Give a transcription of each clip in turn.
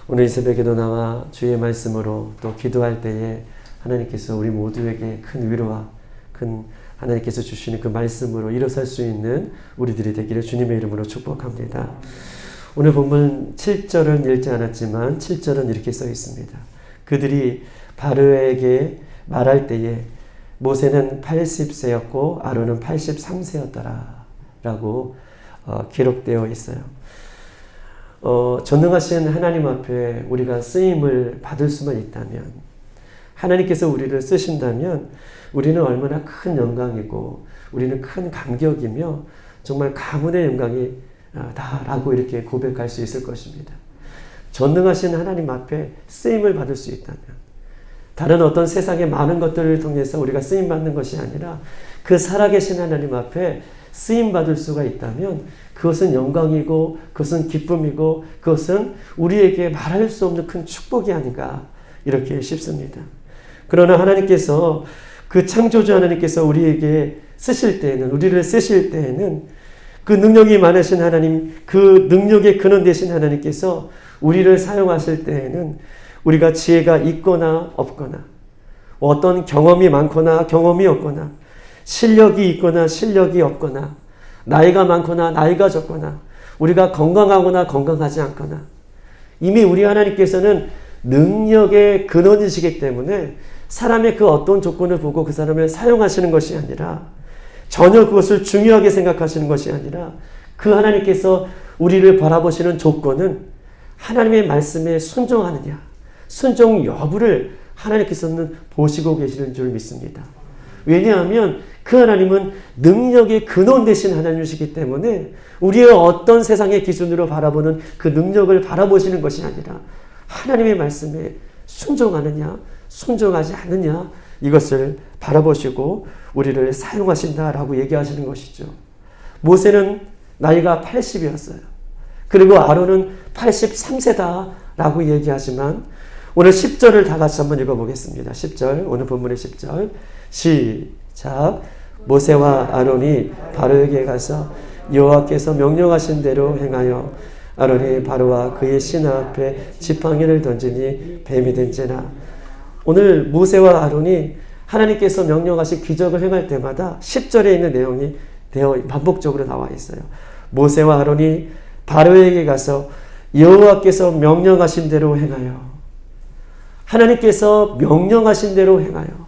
오늘 이 새벽에도 나와 주의 말씀으로 또 기도할 때에 하나님께서 우리 모두에게 큰 위로와 큰 하나님께서 주시는 그 말씀으로 일어설 수 있는 우리들이 되기를 주님의 이름으로 축복합니다. 오늘 본문 7절은 읽지 않았지만 7절은 이렇게 써 있습니다. 그들이 바로에게 말할 때에 모세는 80세였고 아론은 83세였더라 라고 기록되어 있어요. 전능하신 하나님 앞에 우리가 쓰임을 받을 수만 있다면, 하나님께서 우리를 쓰신다면 우리는 얼마나 큰 영광이고 우리는 큰 감격이며 정말 가문의 영광이 다라고 이렇게 고백할 수 있을 것입니다. 전능하신 하나님 앞에 쓰임을 받을 수 있다면, 다른 어떤 세상의 많은 것들을 통해서 우리가 쓰임 받는 것이 아니라 그 살아계신 하나님 앞에 쓰임 받을 수가 있다면 그것은 영광이고 그것은 기쁨이고 그것은 우리에게 말할 수 없는 큰 축복이 아닌가 이렇게 싶습니다. 그러나 하나님께서, 그 창조주 하나님께서 우리에게 쓰실 때에는, 우리를 쓰실 때에는 그 능력이 많으신 하나님, 그 능력의 근원 되신 하나님께서 우리를 사용하실 때에는 우리가 지혜가 있거나 없거나, 어떤 경험이 많거나 경험이 없거나, 실력이 있거나 실력이 없거나, 나이가 많거나 나이가 적거나, 우리가 건강하거나 건강하지 않거나, 이미 우리 하나님께서는 능력의 근원이시기 때문에 사람의 그 어떤 조건을 보고 그 사람을 사용하시는 것이 아니라, 전혀 그것을 중요하게 생각하시는 것이 아니라, 그 하나님께서 우리를 바라보시는 조건은 하나님의 말씀에 순종하느냐, 순종 여부를 하나님께서는 보시고 계시는 줄 믿습니다. 왜냐하면 그 하나님은 능력의 근원 되신 하나님이시기 때문에 우리의 어떤 세상의 기준으로 바라보는 그 능력을 바라보시는 것이 아니라 하나님의 말씀에 순종하느냐 순종하지 않느냐, 이것을 바라보시고 우리를 사용하신다라고 얘기하시는 것이죠. 모세는 나이가 80이었어요. 그리고 아론은 83세다라고 얘기하지만 오늘 10절을 다 같이 한번 읽어보겠습니다. 10절, 오늘 본문의 10절 시작. 모세와 아론이 바로에게 가서 여호와께서 명령하신 대로 행하여 아론이 바로와 그의 신하 앞에 지팡이를 던지니 뱀이 된지라. 오늘 모세와 아론이 하나님께서 명령하신 기적을 행할 때마다 10절에 있는 내용이 반복적으로 나와 있어요. 모세와 아론이 바로에게 가서 여호와께서 명령하신 대로 행하여. 하나님께서 명령하신 대로 행하여.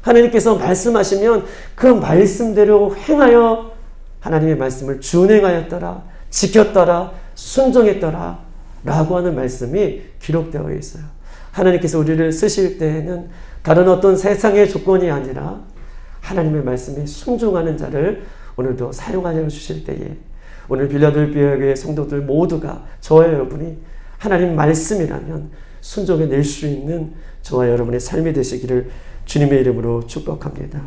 하나님께서 말씀하시면 그 말씀대로 행하여 하나님의 말씀을 준행하였더라, 지켰더라, 순종했더라 라고 하는 말씀이 기록되어 있어요. 하나님께서 우리를 쓰실 때에는 다른 어떤 세상의 조건이 아니라 하나님의 말씀에 순종하는 자를 오늘도 사용하여 주실 때에, 오늘 빌라델피아 교회 성도들 모두가, 저와 여러분이 하나님 말씀이라면 순종해 낼 수 있는 저와 여러분의 삶이 되시기를 주님의 이름으로 축복합니다.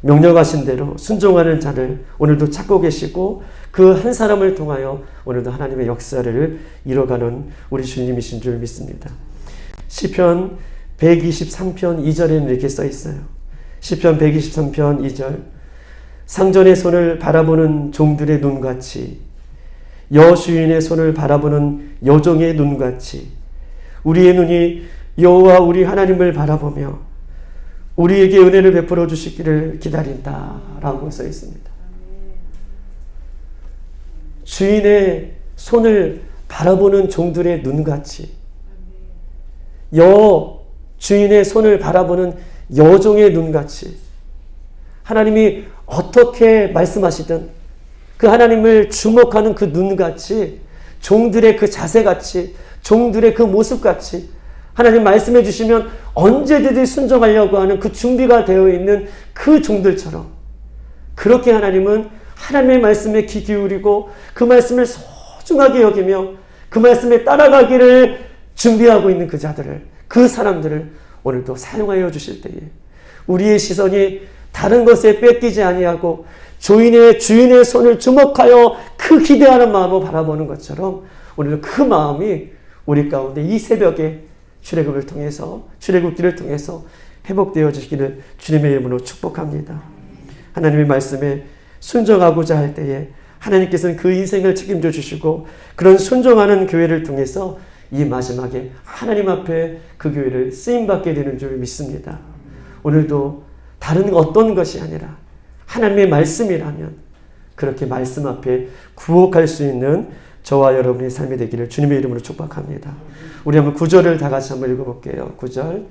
명령하신 대로 순종하는 자를 오늘도 찾고 계시고 그 한 사람을 통하여 오늘도 하나님의 역사를 이뤄가는 우리 주님이신 줄 믿습니다. 시편 123편 2절에는 이렇게 써 있어요. 시편 123편 2절. 상전의 손을 바라보는 종들의 눈같이, 여주인의 손을 바라보는 여종의 눈같이 우리의 눈이 여호와 우리 하나님을 바라보며 우리에게 은혜를 베풀어 주시기를 기다린다 라고 써 있습니다. 주인의 손을 바라보는 종들의 눈같이, 주인의 손을 바라보는 여종의 눈같이, 하나님이 어떻게 말씀하시든 그 하나님을 주목하는 그 눈같이, 종들의 그 자세같이, 종들의 그 모습같이 하나님 말씀해 주시면 언제든지 순종하려고 하는 그 준비가 되어 있는 그 종들처럼, 그렇게 하나님은 하나님의 말씀에 귀 기울이고 그 말씀을 소중하게 여기며 그 말씀에 따라가기를 준비하고 있는 그 자들을, 그 사람들을 오늘도 사용하여 주실 때에 우리의 시선이 다른 것에 뺏기지 아니하고 주인의 손을 주목하여 그 기대하는 마음으로 바라보는 것처럼 오늘은 그 마음이 우리 가운데 이 새벽에 출애굽기를 통해서 회복되어지기를 주님의 이름으로 축복합니다. 하나님의 말씀에 순종하고자 할 때에 하나님께서는 그 인생을 책임져 주시고 그런 순종하는 교회를 통해서 이 마지막에 하나님 앞에 그 교회를 쓰임받게 되는 줄 믿습니다. 오늘도 다른 어떤 것이 아니라 하나님의 말씀이라면 그렇게 말씀 앞에 구혹할 수 있는 저와 여러분의 삶이 되기를 주님의 이름으로 축복합니다. 우리 한번 9절을 다 같이 한번 읽어볼게요. 9절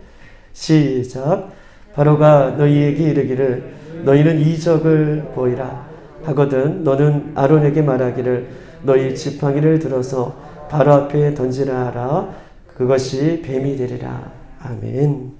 시작. 바로가 너희에게 이르기를 너희는 이적을 보이라 하거든 너는 아론에게 말하기를 너희 지팡이를 들어서 바로 앞에 던지라 하라. 그것이 뱀이 되리라. 아멘.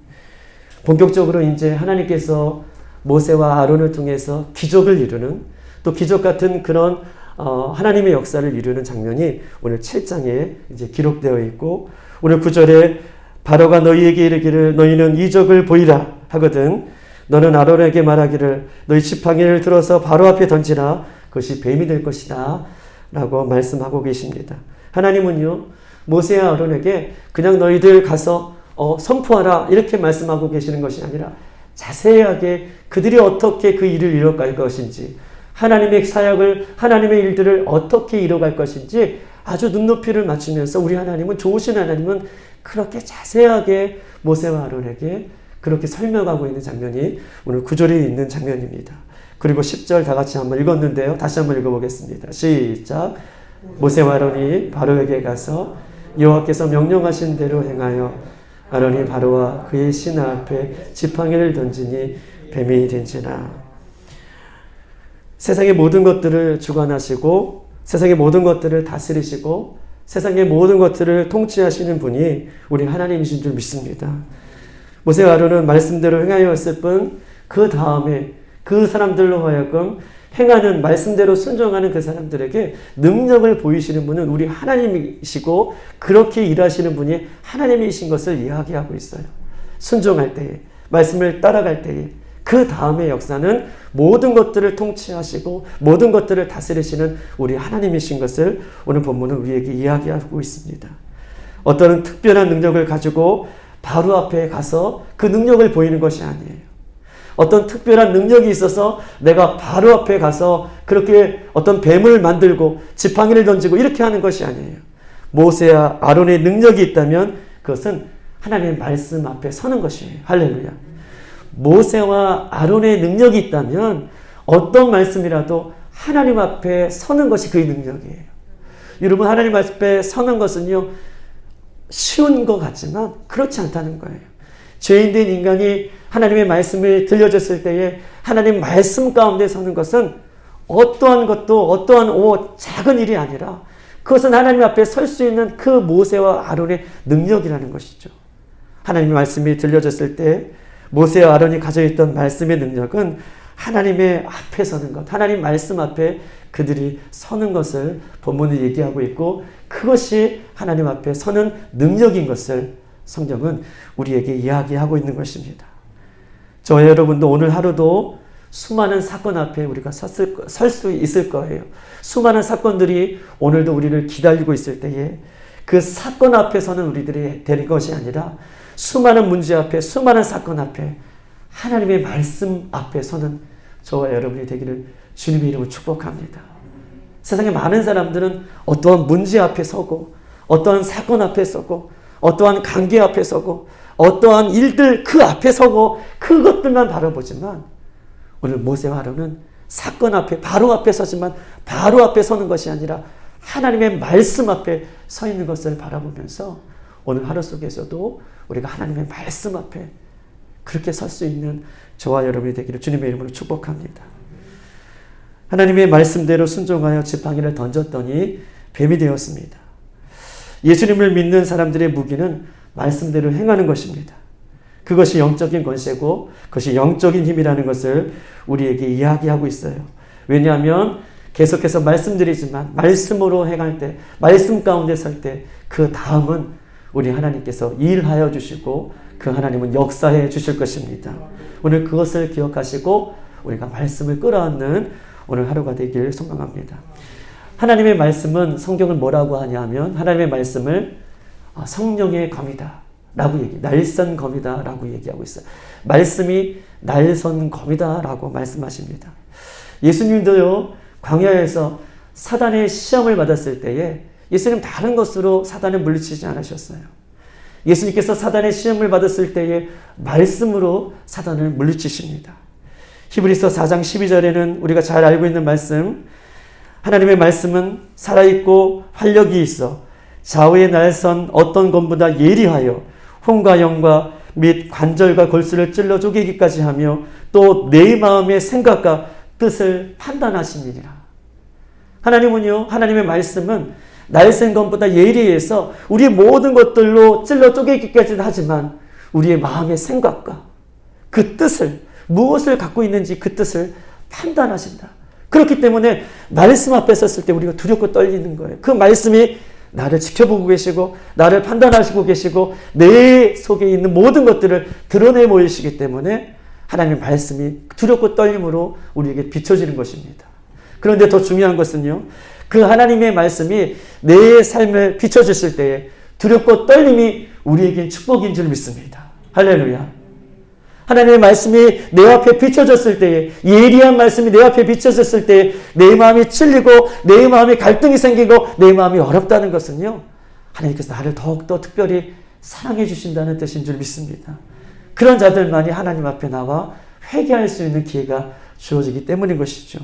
본격적으로 이제 하나님께서 모세와 아론을 통해서 기적을 이루는 또 기적 같은 그런 하나님의 역사를 이루는 장면이 오늘 7장에 이제 기록되어 있고 오늘 9절에 바로가 너희에게 이르기를 너희는 이적을 보이라 하거든 너는 아론에게 말하기를 너희 지팡이를 들어서 바로 앞에 던지라. 그것이 뱀이 될 것이다 라고 말씀하고 계십니다. 하나님은요 모세와 아론에게 그냥 너희들 가서 선포하라 이렇게 말씀하고 계시는 것이 아니라 자세하게 그들이 어떻게 그 일을 이뤄갈 것인지 하나님의 사역을 하나님의 일들을 어떻게 이뤄갈 것인지 아주 눈높이를 맞추면서 우리 하나님은 좋으신 하나님은 그렇게 자세하게 모세와 아론에게 그렇게 설명하고 있는 장면이 오늘 9절에 있는 장면입니다. 그리고 10절 다 같이 한번 읽었는데요. 다시 한번 읽어보겠습니다. 시작. 모세와 아론이 바로에게 가서 여호와께서 명령하신 대로 행하여 아론이 바로와 그의 신하 앞에 지팡이를 던지니 뱀이 된지라. 세상의 모든 것들을 주관하시고 세상의 모든 것들을 다스리시고 세상의 모든 것들을 통치하시는 분이 우리 하나님이신 줄 믿습니다. 모세와 아론은 말씀대로 행하였을 뿐 그 다음에 그 사람들로 하여금 행하는 말씀대로 순종하는 그 사람들에게 능력을 보이시는 분은 우리 하나님이시고 그렇게 일하시는 분이 하나님이신 것을 이야기하고 있어요. 순종할 때에 말씀을 따라갈 때에 그 다음의 역사는 모든 것들을 통치하시고 모든 것들을 다스리시는 우리 하나님이신 것을 오늘 본문은 우리에게 이야기하고 있습니다. 어떤 특별한 능력을 가지고 바로 앞에 가서 그 능력을 보이는 것이 아니에요. 어떤 특별한 능력이 있어서 내가 바로 앞에 가서 그렇게 어떤 뱀을 만들고 지팡이를 던지고 이렇게 하는 것이 아니에요. 모세와 아론의 능력이 있다면 그것은 하나님의 말씀 앞에 서는 것이에요. 할렐루야. 모세와 아론의 능력이 있다면 어떤 말씀이라도 하나님 앞에 서는 것이 그의 능력이에요. 여러분 하나님 앞에 서는 것은요 쉬운 것 같지만 그렇지 않다는 거예요. 죄인된 인간이 하나님의 말씀을 들려줬을 때에 하나님 말씀 가운데 서는 것은 어떠한 것도 어떠한 작은 일이 아니라 그것은 하나님 앞에 설 수 있는 그 모세와 아론의 능력이라는 것이죠. 하나님의 말씀이 들려졌을 때 모세와 아론이 가지고 있던 말씀의 능력은 하나님의 앞에 서는 것, 하나님 말씀 앞에 그들이 서는 것을 본문에 얘기하고 있고 그것이 하나님 앞에 서는 능력인 것을 성경은 우리에게 이야기하고 있는 것입니다. 저와 여러분도 오늘 하루도 수많은 사건 앞에 우리가 설 수 있을 거예요. 수많은 사건들이 오늘도 우리를 기다리고 있을 때에 그 사건 앞에 서는 우리들이 될 것이 아니라 수많은 문제 앞에 수많은 사건 앞에 하나님의 말씀 앞에 서는 저와 여러분이 되기를 주님의 이름으로 축복합니다. 세상에 많은 사람들은 어떠한 문제 앞에 서고 어떠한 사건 앞에 서고 어떠한 관계 앞에 서고 어떠한 일들 그 앞에 서고 그것들만 바라보지만 오늘 모세와 아론은 사건 앞에 바로 앞에 서지만 바로 앞에 서는 것이 아니라 하나님의 말씀 앞에 서 있는 것을 바라보면서 오늘 하루 속에서도 우리가 하나님의 말씀 앞에 그렇게 설 수 있는 저와 여러분이 되기를 주님의 이름으로 축복합니다. 하나님의 말씀대로 순종하여 지팡이를 던졌더니 뱀이 되었습니다. 예수님을 믿는 사람들의 무기는 말씀대로 행하는 것입니다. 그것이 영적인 권세고 그것이 영적인 힘이라는 것을 우리에게 이야기하고 있어요. 왜냐하면 계속해서 말씀드리지만 말씀으로 행할 때 말씀 가운데 설 때 그 다음은 우리 하나님께서 일하여 주시고 그 하나님은 역사해 주실 것입니다. 오늘 그것을 기억하시고 우리가 말씀을 끌어안는 오늘 하루가 되길 소망합니다. 하나님의 말씀은 성경을 뭐라고 하냐면 하나님의 말씀을 성령의 검이다 라고 날선 검이다 라고 얘기하고 있어요. 말씀이 날선 검이다 라고 말씀하십니다. 예수님도요 광야에서 사단의 시험을 받았을 때에 예수님 다른 것으로 사단을 물리치지 않으셨어요. 예수님께서 사단의 시험을 받았을 때에 말씀으로 사단을 물리치십니다. 히브리서 4장 12절에는 우리가 잘 알고 있는 말씀, 하나님의 말씀은 살아있고 활력이 있어 좌우에 날선 어떤 검보다 예리하여 혼과 영과 및 관절과 골수를 찔러 쪼개기까지 하며 또 내 마음의 생각과 뜻을 판단하시니라. 하나님은요, 하나님의 말씀은 날쌘 것보다 예리해서 우리의 모든 것들로 찔러 쪼개기까지는 하지만 우리의 마음의 생각과 그 뜻을, 무엇을 갖고 있는지 그 뜻을 판단하신다. 그렇기 때문에 말씀 앞에 섰을 때 우리가 두렵고 떨리는 거예요. 그 말씀이 나를 지켜보고 계시고 나를 판단하시고 계시고 내 속에 있는 모든 것들을 드러내 보이시기 때문에 하나님의 말씀이 두렵고 떨림으로 우리에게 비춰지는 것입니다. 그런데 더 중요한 것은요, 그 하나님의 말씀이 내 삶을 비춰주실 때에 두렵고 떨림이 우리에겐 축복인 줄 믿습니다. 할렐루야. 하나님의 말씀이 내 앞에 비춰졌을 때에, 예리한 말씀이 내 앞에 비춰졌을 때에 내 마음이 찔리고 내 마음에 갈등이 생기고 내 마음이 어렵다는 것은요, 하나님께서 나를 더욱더 특별히 사랑해 주신다는 뜻인 줄 믿습니다. 그런 자들만이 하나님 앞에 나와 회개할 수 있는 기회가 주어지기 때문인 것이죠.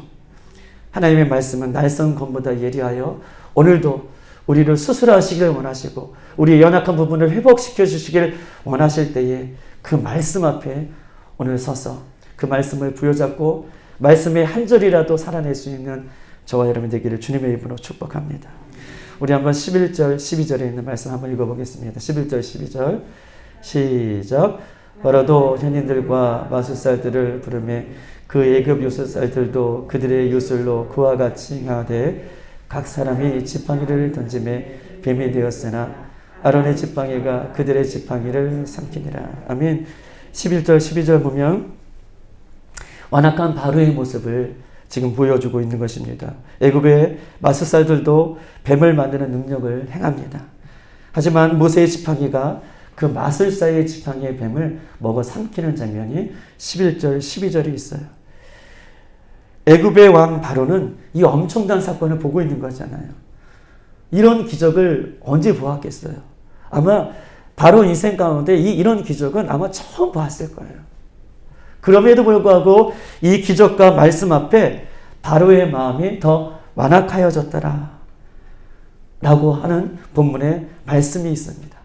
하나님의 말씀은 날선 검보다 예리하여 오늘도 우리를 수술하시길 원하시고 우리의 연약한 부분을 회복시켜 주시길 원하실 때에 그 말씀 앞에 오늘 서서 그 말씀을 부여잡고 말씀의 한 절이라도 살아낼 수 있는 저와 여러분 되기를 주님의 이름으로 축복합니다. 우리 한번 11절 12절에 있는 말씀 한번 읽어보겠습니다. 11절 12절 시작. 바로도 현인들과 마술사들을 부르매 그 애굽 요술살들도 그들의 요술로 그와 같이 행하되 각 사람이 지팡이를 던짐에 뱀이 되었으나 아론의 지팡이가 그들의 지팡이를 삼키니라. 아멘. 11절 12절 보면 완악한 바로의 모습을 지금 보여주고 있는 것입니다. 애굽의 마술사들도 뱀을 만드는 능력을 행합니다. 하지만 모세의 지팡이가 그 마술사의 지팡이의 뱀을 먹어 삼키는 장면이 11절 12절에 있어요. 애굽의 왕 바로는 이 엄청난 사건을 보고 있는 거잖아요. 이런 기적을 언제 보았겠어요? 아마 바로 인생 가운데 이런 기적은 아마 처음 보았을 거예요. 그럼에도 불구하고 이 기적과 말씀 앞에 바로의 마음이 더 완악하여졌더라 라고 하는 본문에 말씀이 있습니다.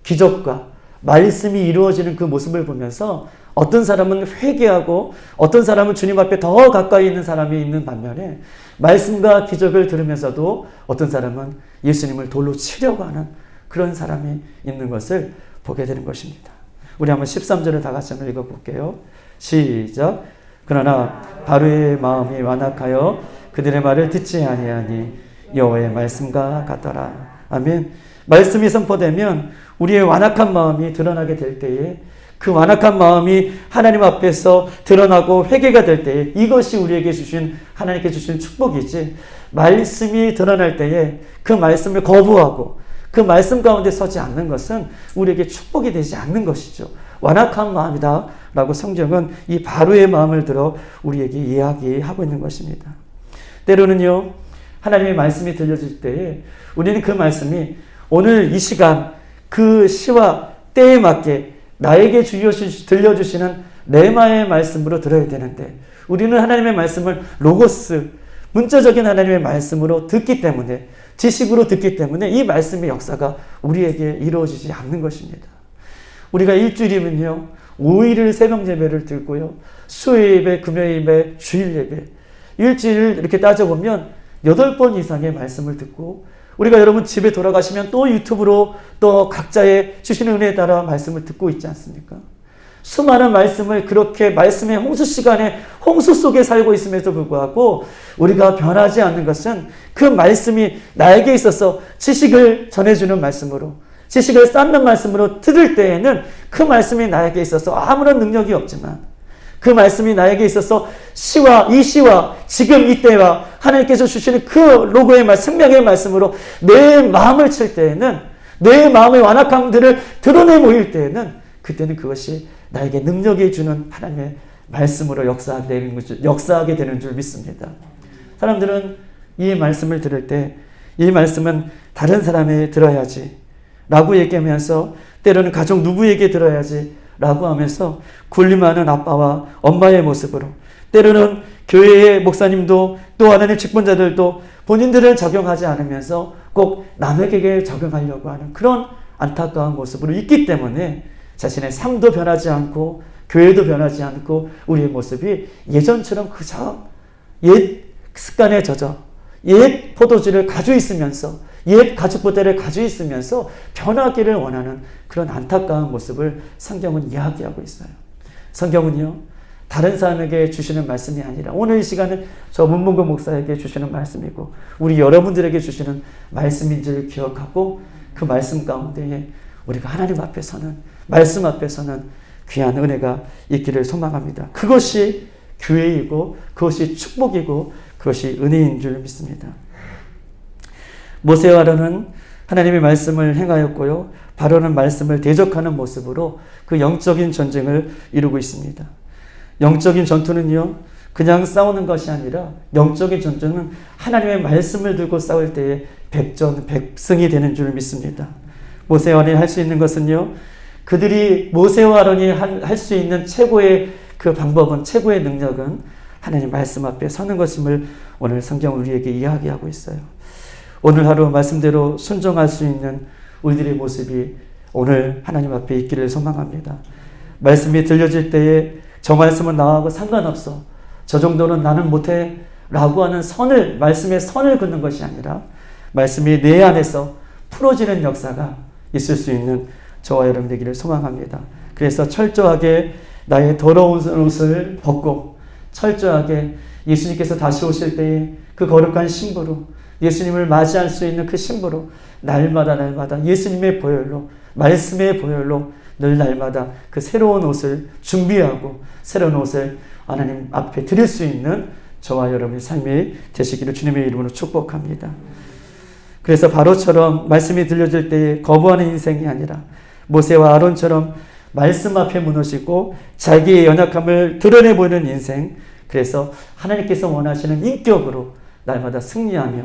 기적과 말씀이 이루어지는 그 모습을 보면서 어떤 사람은 회개하고 어떤 사람은 주님 앞에 더 가까이 있는 사람이 있는 반면에 말씀과 기적을 들으면서도 어떤 사람은 예수님을 돌로 치려고 하는 그런 사람이 있는 것을 보게 되는 것입니다. 우리 한번 13절을 다 같이 한번 읽어볼게요. 시작. 그러나 바로의 마음이 완악하여 그들의 말을 듣지 아니하니 여호와의 말씀과 같더라. 아멘. 말씀이 선포되면 우리의 완악한 마음이 드러나게 될 때에 그 완악한 마음이 하나님 앞에서 드러나고 회개가 될 때에 이것이 우리에게 주신 하나님께 주신 축복이지, 말씀이 드러날 때에 그 말씀을 거부하고 그 말씀 가운데 서지 않는 것은 우리에게 축복이 되지 않는 것이죠. 완악한 마음이다 라고 성경은 이 바로의 마음을 들어 우리에게 이야기하고 있는 것입니다. 때로는요, 하나님의 말씀이 들려질 때에 우리는 그 말씀이 오늘 이 시간 그 시와 때에 맞게 나에게 들려주시는 레마의 말씀으로 들어야 되는데 우리는 하나님의 말씀을 로고스, 문자적인 하나님의 말씀으로 듣기 때문에, 지식으로 듣기 때문에 이 말씀의 역사가 우리에게 이루어지지 않는 것입니다. 우리가 일주일이면요, 5일을 새벽 예배를 드리고요, 수요일 예배, 금요일 예배, 주일 예배, 일주일 이렇게 따져보면 8번 이상의 말씀을 듣고 우리가 여러분 집에 돌아가시면 또 유튜브로 또 각자의 주시는 은혜에 따라 말씀을 듣고 있지 않습니까? 수많은 말씀을 그렇게 말씀의 홍수 시간에 홍수 속에 살고 있음에도 불구하고 우리가 변하지 않는 것은 그 말씀이 나에게 있어서 지식을 전해주는 말씀으로, 지식을 쌓는 말씀으로 들을 때에는 그 말씀이 나에게 있어서 아무런 능력이 없지만 그 말씀이 나에게 있어서 시와 지금 이때와 하나님께서 주시는 그 로고의 말씀, 생명의 말씀으로 내 마음을 칠 때에는, 내 마음의 완악함들을 드러내 보일 때에는 그때는 그것이 나에게 능력이 주는 하나님의 말씀으로 역사하게 되는 줄 믿습니다. 사람들은 이 말씀을 들을 때 이 말씀은 다른 사람이 들어야지 라고 얘기하면서, 때로는 가족 누구에게 들어야지 라고 하면서 군림하는 아빠와 엄마의 모습으로, 때로는 교회의 목사님도 또 하나님 직분자들도 본인들을 적용하지 않으면서 꼭 남에게 적용하려고 하는 그런 안타까운 모습으로 있기 때문에 자신의 삶도 변하지 않고 교회도 변하지 않고 우리의 모습이 예전처럼 그저 옛 습관에 젖어 옛 포도주를 가지고 있으면서 옛 가죽 부대를 가지고 있으면서 변하기를 원하는 그런 안타까운 모습을 성경은 이야기하고 있어요. 성경은요, 다른 사람에게 주시는 말씀이 아니라 오늘 이 시간은 저 문문구 목사에게 주시는 말씀이고 우리 여러분들에게 주시는 말씀인 줄 기억하고 그 말씀 가운데에 우리가 하나님 앞에서는, 말씀 앞에서는 귀한 은혜가 있기를 소망합니다. 그것이 교회이고 그것이 축복이고 그것이 은혜인 줄 믿습니다. 모세와 아론은 하나님의 말씀을 행하였고요, 바로는 말씀을 대적하는 모습으로 그 영적인 전쟁을 이루고 있습니다. 영적인 전투는요, 그냥 싸우는 것이 아니라 영적인 전투는 하나님의 말씀을 들고 싸울 때에 백전백승이 되는 줄 믿습니다. 모세와 아론이 할 수 있는 것은요, 그들이 모세와 아론이 할 수 있는 최고의 그 방법은, 최고의 능력은 하나님 말씀 앞에 서는 것임을 오늘 성경은 우리에게 이야기하고 있어요. 오늘 하루 말씀대로 순종할 수 있는 우리들의 모습이 오늘 하나님 앞에 있기를 소망합니다. 말씀이 들려질 때에 저 말씀은 나하고 상관없어, 저 정도는 나는 못해 라고 하는 선을, 말씀의 선을 긋는 것이 아니라 말씀이 내 안에서 풀어지는 역사가 있을 수 있는 저와 여러분 되기를 소망합니다. 그래서 철저하게 나의 더러운 옷을 벗고 철저하게 예수님께서 다시 오실 때에 그 거룩한 신부로, 예수님을 맞이할 수 있는 그 신부로 날마다 예수님의 보혈로, 말씀의 보혈로 늘 날마다 그 새로운 옷을 준비하고 새로운 옷을 하나님 앞에 드릴 수 있는 저와 여러분의 삶이 되시기를 주님의 이름으로 축복합니다. 그래서 바로처럼 말씀이 들려질 때에 거부하는 인생이 아니라 모세와 아론처럼 말씀 앞에 무너지고 자기의 연약함을 드러내 보이는 인생, 그래서 하나님께서 원하시는 인격으로 날마다 승리하며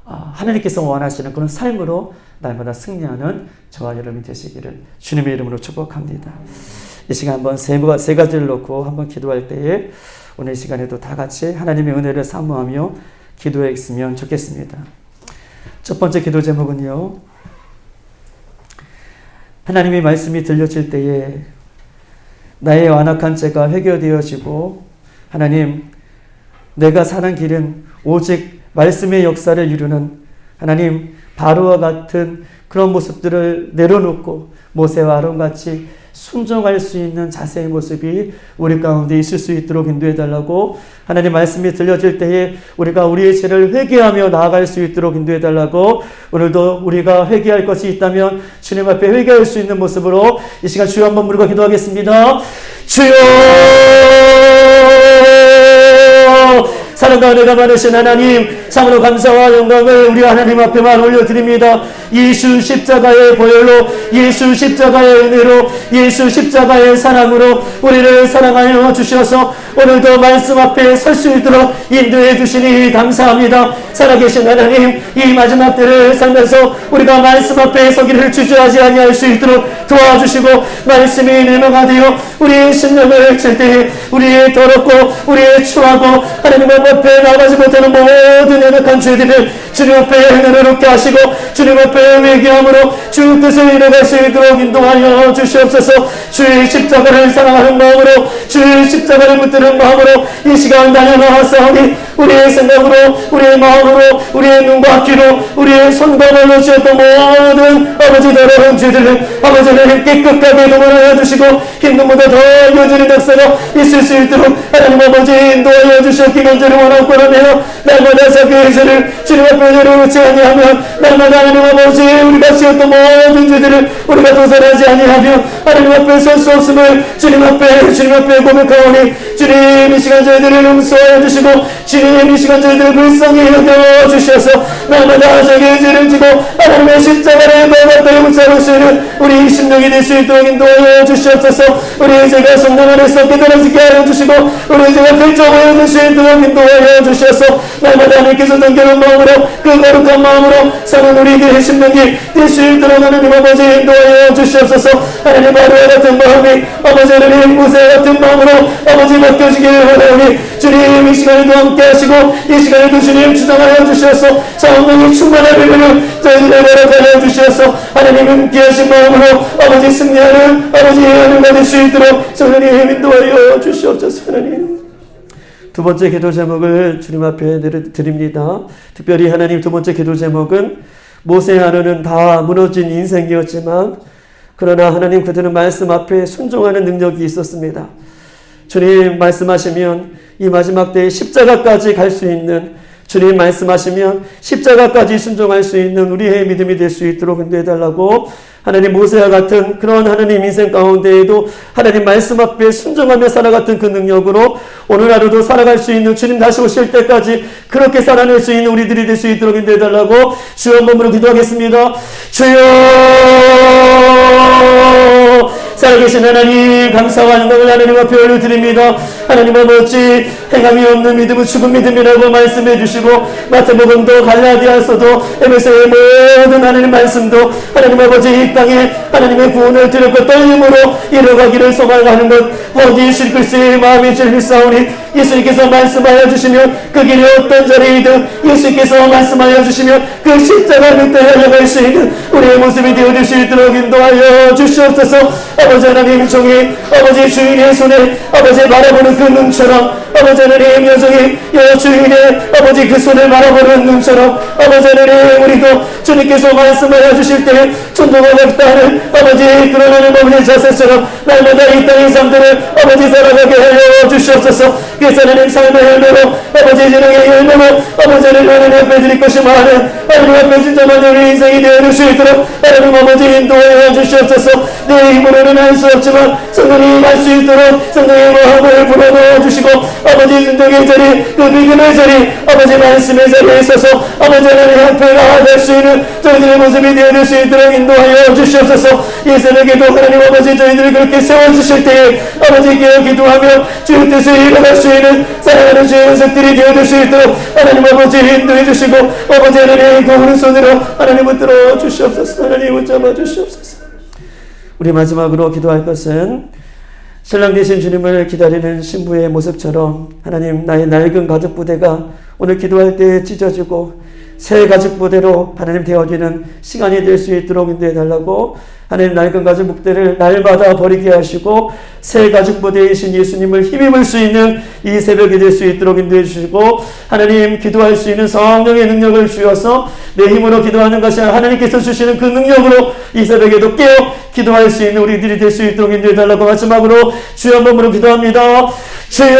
하나님께서 원하시는 그런 삶으로 날마다 승리하는 저와 여러분이 되시기를 주님의 이름으로 축복합니다. 이 시간 한번 세 가지를 놓고 한번 기도할 때에 오늘 이 시간에도 다 같이 하나님의 은혜를 사모하며 기도했으면 좋겠습니다. 첫 번째 기도 제목은요, 하나님의 말씀이 들려질 때에 나의 완악한 죄가 회개되어지고, 하나님, 내가 사는 길은 오직 말씀의 역사를 이루는 하나님, 바로와 같은 그런 모습들을 내려놓고 모세와 아론같이 순종할 수 있는 자세의 모습이 우리 가운데 있을 수 있도록 인도해달라고, 하나님 말씀이 들려질 때에 우리가 우리의 죄를 회개하며 나아갈 수 있도록 인도해달라고, 오늘도 우리가 회개할 것이 있다면 주님 앞에 회개할 수 있는 모습으로 이 시간 주여 한번 부르고 기도하겠습니다. 주여! 사랑과 은혜가 많으신 하나님, 참으로 감사와 영광을 우리 하나님 앞에만 올려드립니다. 예수 십자가의 보혈로, 예수 십자가의 은혜로, 예수 십자가의 사랑으로 우리를 사랑하여 주셔서 오늘도 말씀 앞에 설 수 있도록 인도해 주시니 감사합니다. 살아계신 하나님, 이 마지막 때를 살면서 우리가 말씀 앞에 서기를 주저하지 아니할 수 있도록 도와주시고, 말씀이 내모가 되어 우리의 심령을 칠 때에 우리의 더럽고 우리의 추하고 하나님 앞에 나가지 못하는 모든 연약한 죄들을 주님 앞에 내려놓게 하시고 주님 앞에 회개함으로 주 뜻을 이뤄갈 수 있도록 인도하여 주시옵소서. 주의 십자가를 사랑하는 마음으로, 주의 십자가를 붙드는 마음으로 이 시간 달려나왔사오니 우리의 생각으로, 우리의 마음으로, 우리의 눈과 귀로, 우리의 손과 발로 지었던 모든 아버지 더러운 죄들을 아버지는 깨끗하게 도망하여 주시고 힘든보다 더 이어지는 역사가 있을 수 있도록 하나님 아버지 인도하여 주셨기 간절히 원하고 하며, 날마다 자기의 죄를 주님 앞에 내려놓지 아니하면, 날마다 하나님 아버지 우리가 지었던 모든 죄들을 우리가 도살하지 아니하며 하나님 앞에 설 수 없음을 주님 앞에 고백하오니, 주님 이 시간 저희들을 용서하여 주시고 주님 이 시간 저희들을 불쌍히 여겨 주셔서 날마다 자기의 죄를 지고 하나님의 십자가를 가까이 붙잡을 수 있는 우리 심령이 될 수 있도록 인도하여 주시옵소서. 우리의 죄가 성령 안에서 깨달아지게 하여 주시고 우리의 죄가 결정하여 줄 수 있도록 인도하여 주시옵소서. 날마다 하나님께서 정결한 마음으로 그 거룩한 마음으로 사는 우리들의 심령이 될 수 있도록 하나님 아버지 인도하여 주시옵소서. 하나님 바로와 같은 마음이 아버지 하나님 모세와 같은 마음으로 아버지 맡겨지기를 원하오니 주님 이 시간에도 함께 하시고 이 시간에도 주님 주장하여 주시옵소서. 성령이 충만하기를 저희들의 허락하여 주시옵소서. 하나님 함께 하신 마음으로 아버지 승리하는 아버지 예언을 받을 수 있도록 성령님 인도하여 주시옵소서. 하나님 두 번째 기도 제목을 주님 앞에 드립니다. 특별히 하나님 두 번째 기도 제목은 모세 아론은 다 무너진 인생이었지만 그러나 하나님 그들은 말씀 앞에 순종하는 능력이 있었습니다. 주님 말씀하시면 이 마지막 때에 십자가까지 갈 수 있는 주님 말씀하시면 십자가까지 순종할 수 있는 우리의 믿음이 될 수 있도록 인도해달라고 하나님 모세와 같은 그런 하나님 인생 가운데에도 하나님 말씀 앞에 순종하며 살아갔던 그 능력으로 오늘 하루도 살아갈 수 있는 주님 다시 오실 때까지 그렇게 살아낼 수 있는 우리들이 될 수 있도록 인도해달라고 주여 한 번으로 기도하겠습니다. 주여 살아계신 하나님 감사와 영광을 하나님 앞에 올려드립니다. 하나님 아버지 행함이 없는 믿음은 죽은 믿음이라고 말씀해 주시고 마태복음도 갈라디아서도 에베소의 모든 하나님 말씀도 하나님 아버지 이 땅에 하나님의 구원을 드렸고 떨림으로 이뤄가기를 소망하는 것 어디 있을 글쎄 마음이 즐비사오니 예수님께서 말씀하여 주시면 그 길이 어떤 자리이든 예수님께서 말씀하여 주시면 그 십자가 밑에 흘러갈 수 있는 우리의 모습이 되어줄 수 있도록 인도하여 주시옵소서. 아버지 하나님 종이 아버지 주인의 손에 아버지 바라보는 그 눈처럼 아버지 하나님 여종이 주인의 아버지 그 손을 바라보는 눈처럼 아버지 하나님 우리도 주님께서 말씀하여 주실 때 존중하겠다는 아버지 그런 하나님 아버지 자세처럼 날마다 이 땅의 삶들을 아버지 살아가게 하여 주시옵소서. 그래서 하나님 삶의 열매로 아버지 진영의 열매로 아버지 하나님 앞에 드릴 것이 많은 하나님 앞에 진짜 많은 우리 인생이 되어줄 수 있도록 하나님 아버지 인도하여 주시옵소서. 내 힘으로는 할 수 없지만 성령님 할 수 있도록 성령의 마음을 불어넣어 주시고 아버지 순종의 자리 그 믿음의 자리 아버지 말씀의 자리에 있어서 아버지 하나님 앞에 나아갈 수 있는 저희들의 모습이 되어줄 수 있도록 인도하여 주시옵소서. 이 새벽에도 하나님 아버지 저희들을 그렇게 세워주실 때에 아버지 깨어 기도하며 주의 뜻을 이뤄갈 수 있는 사랑하는 주의 은석들이 되어줄 수 있도록 하나님 아버지 인도해 주시고 아버지 하나님 그 오른손으로 하나님 붙들어 주시옵소서. 하나님 붙잡아 주시옵소서. 우리 마지막으로 기도할 것은 신랑 되신 주님을 기다리는 신부의 모습처럼 하나님 나의 낡은 가죽 부대가 오늘 기도할 때 찢어지고 새 가죽 부대로 하나님 되어지는 시간이 될 수 있도록 인도해 달라고 하나님 낡은 가죽 부대를 날마다 버리게 하시고 새 가죽 부대이신 예수님을 힘입을 수 있는 이 새벽이 될 수 있도록 인도해 주시고 하나님 기도할 수 있는 성령의 능력을 주어서 내 힘으로 기도하는 것이 아니라 하나님께서 주시는 그 능력으로 이 새벽에도 깨어 기도할 수 있는 우리들이 될 수 있도록 인도해 달라고 마지막으로 주여 한 번으로 기도합니다. 주여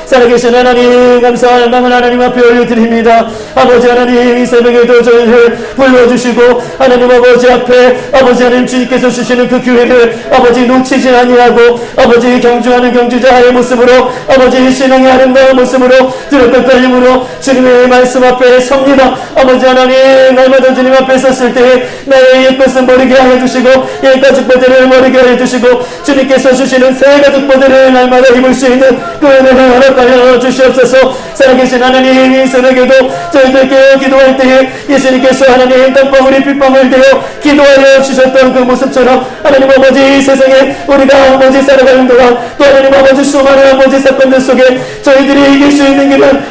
살아계신 하나님 감사와 영광을 하나님 앞에 올려드립니다. 아버지 하나님 이 새벽에도 저희를 불러주시고 하나님 아버지 앞에 아버지 하나님 주님께서 주시는 그 기회를 아버지 놓치지 아니하고 아버지 경주하는 경주자의 모습으로 아버지 신앙의 아름다운 모습으로 들었던 떨림으로 주님의 말씀 앞에 섭니다. 아버지 하나님 날마다 주님 앞에 섰을 때 나의 옛것은 버리게 하여 주시고 옛 가죽 버들을 버리게 하여 주시고 주님께서 주시는 새 가죽 버들을 날마다 입을 수 있는 그 은혜를 허락하여 주시옵소서. 살아계신 하나님 이 새벽에도 저희들께 기도할 때에 예수님께서 하나님 땀방울이 빗방울 되어 기도하여 주셨던 그 모습처럼 하나님 아버지 이 세상에 우리가 아버지 살아가는 동안 또 하나님 아버지 수많은 아버지 사건들 속에 저희들이 이길 수 있는 길은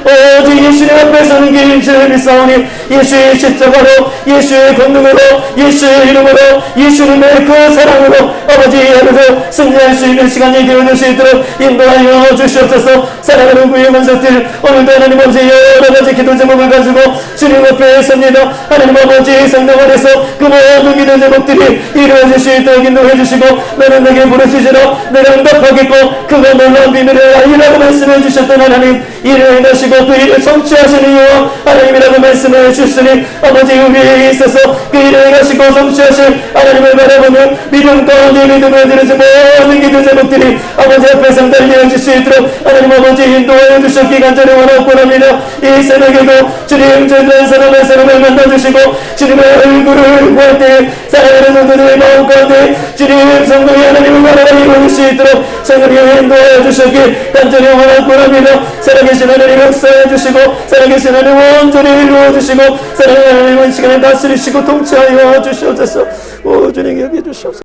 오직 예수님 앞에 서는 길 줄 믿사오니 예수의 십자가로 예수의 권능으로 예수의 이름으로 예수님의 그 사랑으로 아버지 하루도 승리할 수 있는 시간이 되어줄 수 있도록 인도하여 주시옵소서. 사랑하는 구의 권속들 오늘도 하나님 아버지 여러 가지 기도 제목을 가지고 주님 앞에 섭니다. 하나님 아버지 성령 안에서 그 모든 기도 제목들이 이루어질 수 있도록 인도해 주시고 너는 내게 부르시지라 내가 응답하겠고 그가 놀라운 비밀을 알리라고 말씀해 주셨던 하나님 이를 행하시고 그 일을 성취하시는 이유와 하나님이라고 말씀해 주셨습니다. 주시니 아버지 우리에게 있어서 그 일을 행하시고 성취하실 하나님을 바라보며 믿음 가운데 믿음을 드리지 모든 기도 제목들이 아버지 앞에 상달리 해줄 수 있도록 하나님 아버지 인도하여 주셨기 간절히 원하옵고합니다. 이 새벽에도 주님 저희들 사람을 만나주시고 주님의 얼굴을 구할 때 사랑하는 성도들의 마음 가운데 주님 성도의 하나님을 바라보니 이루어질 수 있도록 성령이 인도하여 주셨기 간절히 원하옵고합니다. 살아계신 하나님 역사해 주시고 살아계신 하나님 온전히 이루어 주시고 사랑하는 하나님은 시간을 다스리시고 통치하여 주시옵소서. 오 주님 여기 주시옵소서.